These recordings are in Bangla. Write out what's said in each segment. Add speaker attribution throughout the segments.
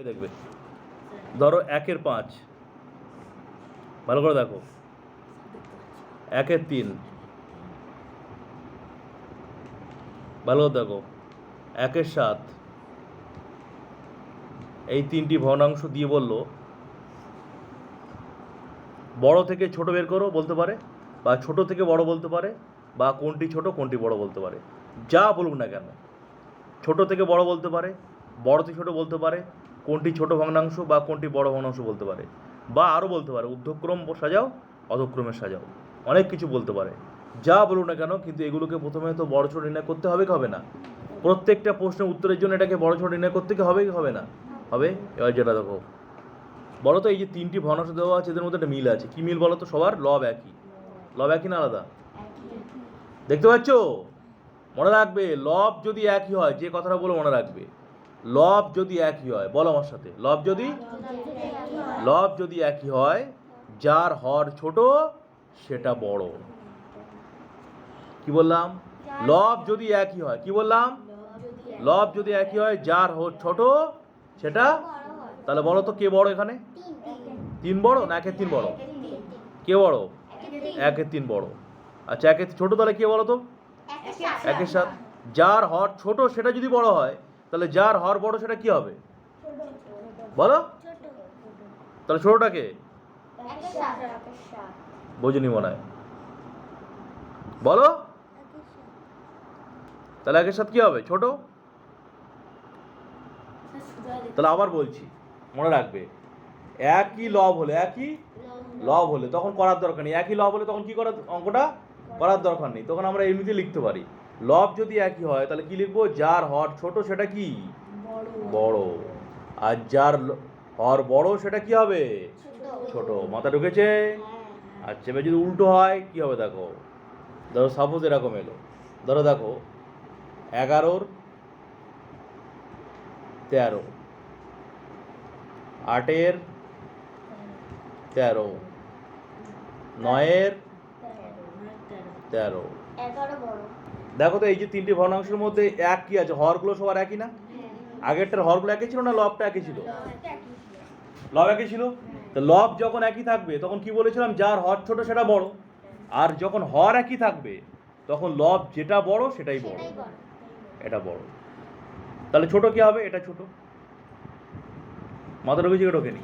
Speaker 1: দেখবে ধরো 1 এর 5, ভালো করে দেখো, 1 এর 3, ভালো করে দেখো, 1 এর 7, এই 3টি ভগ্নাংশ দিয়ে বললো বড় থেকে ছোট বের করো বলতে পারে, বা ছোট থেকে বড় বলতে পারে, বা কোনটি ছোট কোনটি বড় বলতে পারে, যা বলুক না কেন। ছোট থেকে বড় বলতে পারে, বড় থেকে ছোট বলতে পারে, কোনটি ছোট ভগ্নাংশ বা কোনটি বড় ভগ্নাংশ বলতে পারে, বা আরও বলতে পারে ঊর্ধ্বক্রম সাজাও অধক্রমে সাজাও, অনেক কিছু বলতে পারে, যা বলুক না কেন। কিন্তু এগুলোকে প্রথমে তো বড় ছোট নির্ণয় করতে হবে কি হবে না? প্রত্যেকটা প্রশ্নের উত্তরের জন্য এটাকে বড় ছোট নির্ণয় করতে কি হবে কি হবে না? হবে। এবার যেটা দেখো, বলো তো এই যে 3টি ভগ্নাংশ দেওয়া আছে এদের মধ্যে একটা মিল আছে। কি মিল বলো তো? সবার লব একই। লব একই না আলাদা? দেখতে পাচ্ছ? মনে রাখবে, লব যদি একই হয়, যে কথাটা বলো মনে রাখবে, লব যদি একই হয়, বলো আমার সাথে, লব যদি একই হয়, যার হর ছোট সেটা বড়। কি বললাম? লব যদি একই হয়, কি বললাম? লব যদি একই হয়, যার হর ছোট সেটা, তাহলে বলো তো কে বড় এখানে? 3 বড় না 1 এর 3 বড়? কে বড়? 1 এর 3 বড়। আচ্ছা 1 এর ছোট তাহলে কে বলো তো? 1 এর 7। যার হর ছোট সেটা যদি বড় হয়, তাহলে যার হর বড় সেটা কি হবে বলো? তাহলে ছোটটাকে বোঝনি মনে হয়, বলো? তাহলে 1 এর 7 কি হবে? ছোট। তাহলে আবার বলছি, মনে রাখবে, একই লব হলে তখন করার দরকার নেই। একই লব হলে তখন কি করার, অঙ্কটা করার দরকার নেই, তখন আমরা এমনিতে লিখতে পারি। লব যদি একই হয় তাহলে কি লিখবো? যার হর ছোট সেটা কি বড়, আর যার হর বড় সেটা কি হবে? ছোট। মাথা ঢুকেছে? আচ্ছা এবার যদি উল্টো হয় কি হবে দেখো, ধরো সাপোজ এরকম এলো, ধরো দেখো 11 এর 13, 8 এর 13, 9 এর 13। দেখো তো এই যে 3টি ভগ্নাংশের মধ্যে এক কি আছে? হরগুলো সবার একই না? আগেরটার হরগুলো একই ছিল না লবটা একই ছিল? লব একই ছিল। তো লব যখন একই থাকবে তখন কি বলেছিলাম? যার হর ছোট সেটা বড়। আর যখন হর একই থাকবে তখন লব যেটা বড় সেটাই বড়, এটা বড়। তাহলে ছোট কি হবে? এটা ছোট। মাথা ঢুকেছে কি ঢোকেনি?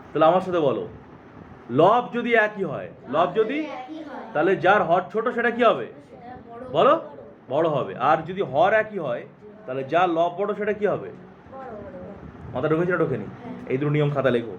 Speaker 1: তাহলে আমার সাথে বলো, লব যদি একই হয়, লব যদি, তাহলে যার হর ছোট সেটা কি হবে বলো? বড় হবে। আর যদি হর একই হয় তাহলে যার লব বড় সেটা কি হবে? মাথা ঢুকেছে না ঢোকেনি? এই দুটো নিয়ম খাতা লেখো।